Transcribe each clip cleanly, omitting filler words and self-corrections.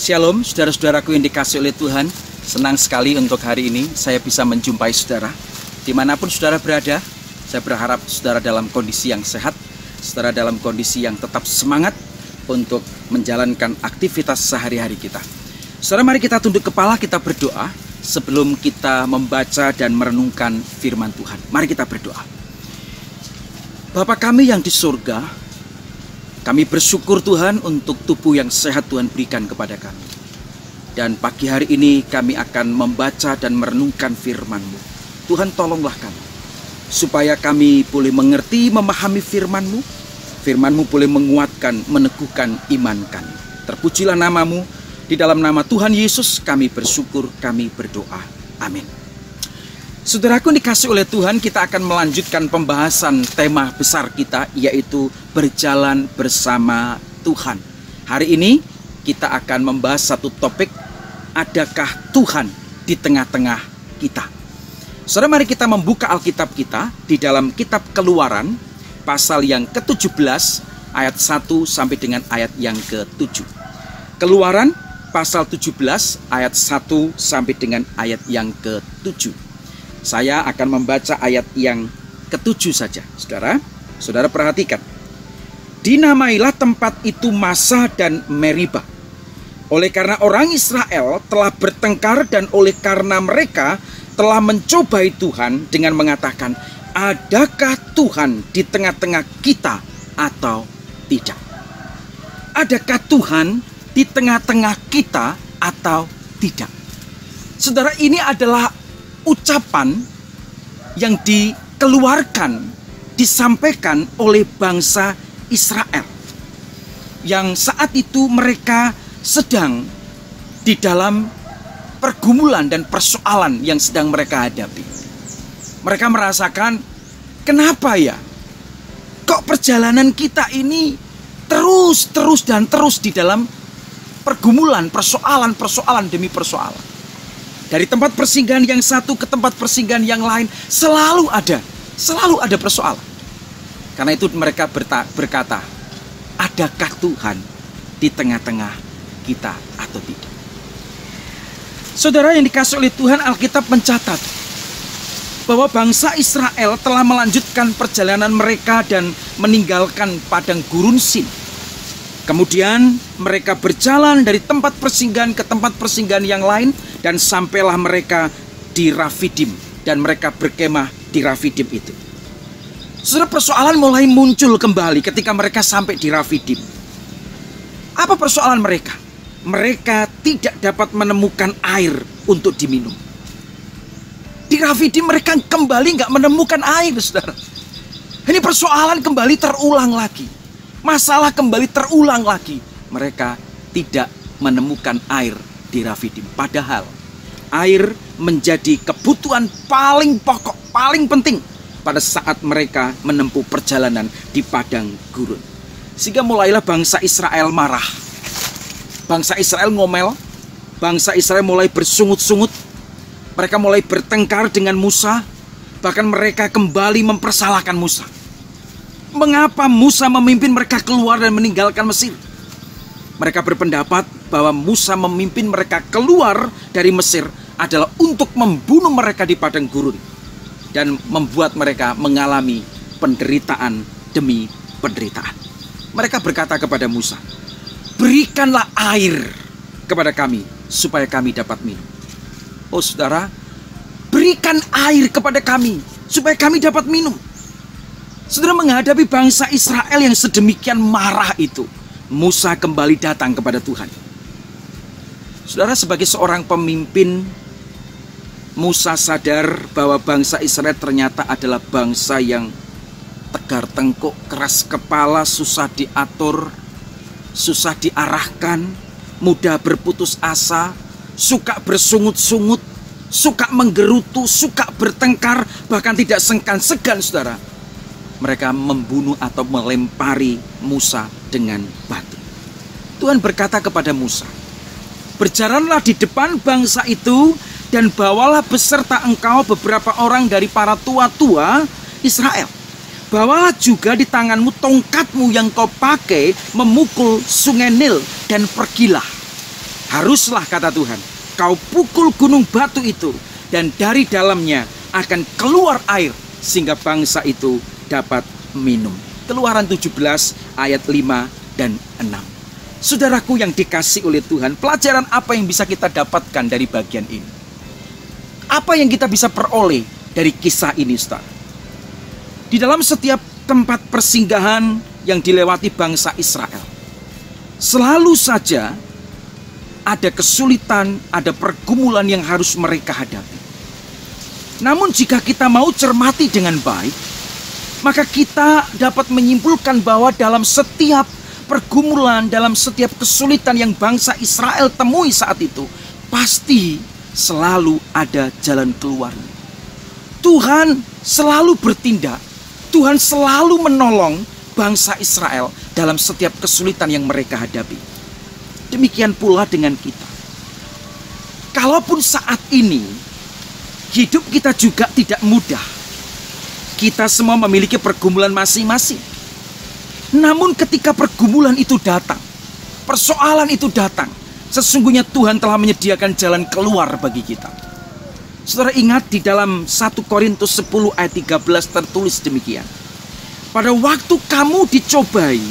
Shalom, saudara-saudaraku yang dikasihi oleh Tuhan. Senang sekali untuk hari ini saya bisa menjumpai saudara. Dimanapun saudara berada, saya berharap saudara dalam kondisi yang sehat, saudara dalam kondisi yang tetap semangat untuk menjalankan aktivitas sehari-hari kita. Saudara, mari kita tunduk kepala, kita berdoa sebelum kita membaca dan merenungkan firman Tuhan. Mari kita berdoa. Bapa kami yang di surga, kami bersyukur Tuhan untuk tubuh yang sehat Tuhan berikan kepada kami. Dan pagi hari ini kami akan membaca dan merenungkan firman-Mu. Tuhan, tolonglah kami, supaya kami boleh mengerti, memahami firman-Mu. Firman-Mu boleh menguatkan, meneguhkan iman kami. Terpujilah nama-Mu. Di dalam nama Tuhan Yesus kami bersyukur, kami berdoa. Amin. Saudaraku dikasih oleh Tuhan, kita akan melanjutkan pembahasan tema besar kita, yaitu berjalan bersama Tuhan. Hari ini kita akan membahas satu topik, adakah Tuhan di tengah-tengah kita? Saudara, mari kita membuka Alkitab kita di dalam kitab Keluaran, pasal yang ke-17, ayat 1 sampai dengan ayat yang ke-7. Keluaran, pasal 17, ayat 1 sampai dengan ayat yang ke-7. Saya akan membaca ayat yang ke-7 saja. Saudara perhatikan. Dinamailah tempat itu Massa dan Meribah. Oleh karena orang Israel telah bertengkar dan oleh karena mereka telah mencobai Tuhan dengan mengatakan, adakah Tuhan di tengah-tengah kita atau tidak? Adakah Tuhan di tengah-tengah kita atau tidak? Saudara, ini adalah ucapan yang dikeluarkan, disampaikan oleh bangsa Israel, yang saat itu mereka sedang di dalam pergumulan dan persoalan yang sedang mereka hadapi. Mereka merasakan, kenapa ya kok perjalanan kita ini terus di dalam pergumulan, persoalan demi persoalan. Dari tempat persinggahan yang satu ke tempat persinggahan yang lain selalu ada persoalan. Karena itu mereka berkata, adakah Tuhan di tengah-tengah kita atau tidak? Saudara yang dikasihi oleh Tuhan, Alkitab mencatat bahwa bangsa Israel telah melanjutkan perjalanan mereka dan meninggalkan padang gurun Sin. Kemudian mereka berjalan dari tempat persinggahan ke tempat persinggahan yang lain dan sampailah mereka di Rafidim, dan mereka berkemah di Rafidim itu. Saudara, persoalan mulai muncul kembali ketika mereka sampai di Rafidim. Apa persoalan mereka? Mereka tidak dapat menemukan air untuk diminum. Di Rafidim mereka kembali nggak menemukan air, saudara. Ini persoalan kembali terulang lagi. Masalah kembali terulang lagi. Mereka tidak menemukan air di Rafidim. Padahal air menjadi kebutuhan paling pokok, paling penting pada saat mereka menempuh perjalanan di padang gurun. Sehingga mulailah bangsa Israel marah. Bangsa Israel ngomel. Bangsa Israel mulai bersungut-sungut. Mereka mulai bertengkar dengan Musa. Bahkan mereka kembali mempersalahkan Musa. Mengapa Musa memimpin mereka keluar dan meninggalkan Mesir? Mereka berpendapat bahwa Musa memimpin mereka keluar dari Mesir adalah untuk membunuh mereka di padang gurun dan membuat mereka mengalami penderitaan demi penderitaan. Mereka berkata kepada Musa, berikanlah air kepada kami supaya kami dapat minum. Oh saudara, berikan air kepada kami supaya kami dapat minum. Saudara, menghadapi bangsa Israel yang sedemikian marah itu, Musa kembali datang kepada Tuhan. Saudara, sebagai seorang pemimpin, Musa sadar bahwa bangsa Israel ternyata adalah bangsa yang tegar tengkuk, keras kepala, susah diatur, susah diarahkan, mudah berputus asa, suka bersungut-sungut, suka menggerutu, suka bertengkar, bahkan tidak segan-segan, saudara. Mereka membunuh atau melempari Musa dengan batu. Tuhan berkata kepada Musa, berjalanlah di depan bangsa itu dan bawalah beserta engkau beberapa orang dari para tua-tua Israel. Bawalah juga di tanganmu tongkatmu yang kau pakai memukul sungai Nil dan pergilah. Haruslah, kata Tuhan, kau pukul gunung batu itu, dan dari dalamnya akan keluar air, sehingga bangsa itu dapat minum. Keluaran 17 ayat 5 dan 6. Saudaraku yang dikasih oleh Tuhan, pelajaran apa yang bisa kita dapatkan dari bagian ini? Apa yang kita bisa peroleh dari kisah ini, saudara? Di dalam setiap tempat persinggahan yang dilewati bangsa Israel, selalu saja ada kesulitan, ada pergumulan yang harus mereka hadapi. Namun jika kita mau cermati dengan baik, maka kita dapat menyimpulkan bahwa dalam setiap pergumulan, dalam setiap kesulitan yang bangsa Israel temui saat itu, pasti selalu ada jalan keluarnya. Tuhan selalu bertindak, Tuhan selalu menolong bangsa Israel dalam setiap kesulitan yang mereka hadapi. Demikian pula dengan kita. Kalaupun saat ini hidup kita juga tidak mudah, kita semua memiliki pergumulan masing-masing. Namun ketika pergumulan itu datang, persoalan itu datang, sesungguhnya Tuhan telah menyediakan jalan keluar bagi kita. Saudara ingat di dalam 1 Korintus 10 ayat 13 tertulis demikian. Pada waktu kamu dicobai,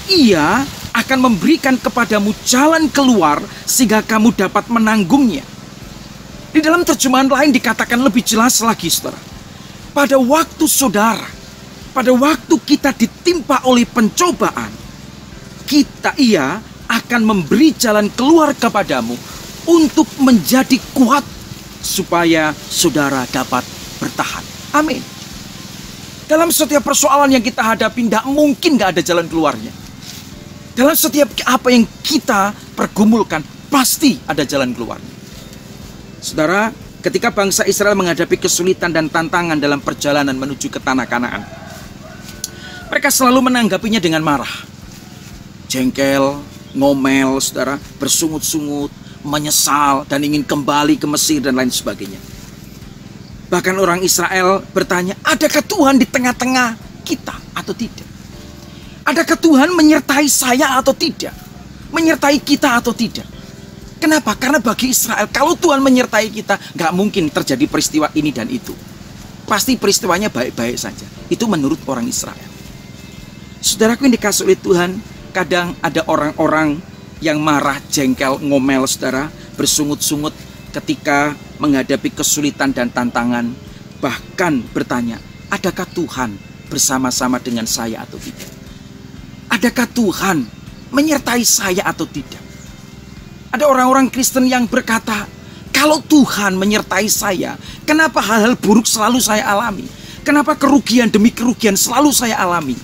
Ia akan memberikan kepadamu jalan keluar sehingga kamu dapat menanggungnya. Di dalam terjemahan lain dikatakan lebih jelas lagi, saudara. Pada waktu saudara, pada waktu kita ditimpa oleh pencobaan, Ia akan memberi jalan keluar kepadamu untuk menjadi kuat supaya saudara dapat bertahan. Amin. Dalam setiap persoalan yang kita hadapi, tidak mungkin gak ada jalan keluarnya. Dalam setiap apa yang kita pergumulkan, pasti ada jalan keluarnya. Saudara, ketika bangsa Israel menghadapi kesulitan dan tantangan dalam perjalanan menuju ke tanah Kanaan, mereka selalu menanggapinya dengan marah, jengkel, ngomel, saudara, bersungut-sungut, menyesal, dan ingin kembali ke Mesir dan lain sebagainya. Bahkan orang Israel bertanya, adakah Tuhan di tengah-tengah kita atau tidak? Adakah Tuhan menyertai saya atau tidak? Menyertai kita atau tidak? Kenapa? Karena bagi Israel, kalau Tuhan menyertai kita, gak mungkin terjadi peristiwa ini dan itu. Pasti peristiwanya baik-baik saja. Itu menurut orang Israel. Saudaraku yang dikasih oleh Tuhan, kadang ada orang-orang yang marah, jengkel, ngomel, saudara, bersungut-sungut ketika menghadapi kesulitan dan tantangan. Bahkan bertanya, adakah Tuhan bersama-sama dengan saya atau tidak? Adakah Tuhan menyertai saya atau tidak? Ada orang-orang Kristen yang berkata, kalau Tuhan menyertai saya, kenapa hal-hal buruk selalu saya alami? Kenapa kerugian demi kerugian selalu saya alami?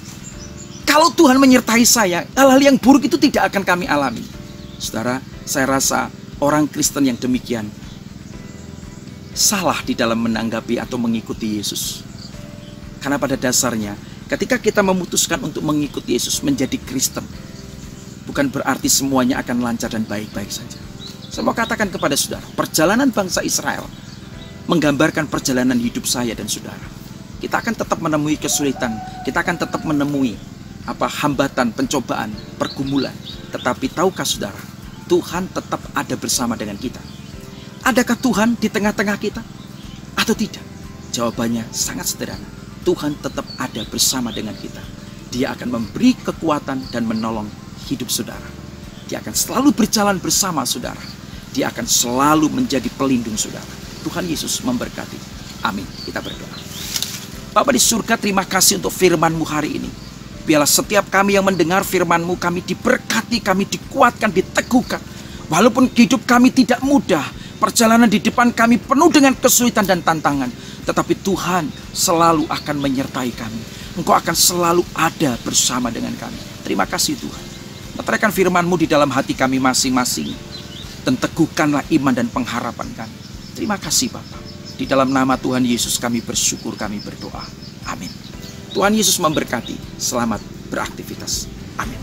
Kalau Tuhan menyertai saya, hal-hal yang buruk itu tidak akan kami alami. Saudara, saya rasa orang Kristen yang demikian salah di dalam menanggapi atau mengikuti Yesus. Karena pada dasarnya, ketika kita memutuskan untuk mengikuti Yesus menjadi Kristen, bukan berarti semuanya akan lancar dan baik-baik saja. Saya mau katakan kepada saudara, perjalanan bangsa Israel menggambarkan perjalanan hidup saya dan saudara. Kita akan tetap menemui kesulitan, kita akan tetap menemui hambatan, pencobaan, pergumulan. Tetapi tahukah saudara, Tuhan tetap ada bersama dengan kita. Adakah Tuhan di tengah-tengah kita atau tidak? Jawabannya sangat sederhana. Tuhan tetap ada bersama dengan kita. Dia akan memberi kekuatan dan menolong hidup saudara. Dia akan selalu berjalan bersama saudara. Dia akan selalu menjadi pelindung saudara. Tuhan Yesus memberkati. Amin. Kita berdoa. Bapa di surga, terima kasih untuk firman-Mu hari ini. Biarlah setiap kami yang mendengar firman-Mu, kami diberkati, kami dikuatkan, diteguhkan. Walaupun hidup kami tidak mudah, perjalanan di depan kami penuh dengan kesulitan dan tantangan, tetapi Tuhan selalu akan menyertai kami. Engkau akan selalu ada bersama dengan kami. Terima kasih Tuhan. Letakkan firman-Mu di dalam hati kami masing-masing, dan teguhkanlah iman dan pengharapan kami. Terima kasih Bapa. Di dalam nama Tuhan Yesus kami bersyukur, kami berdoa. Amin. Tuhan Yesus memberkati. Selamat beraktivitas. Amin.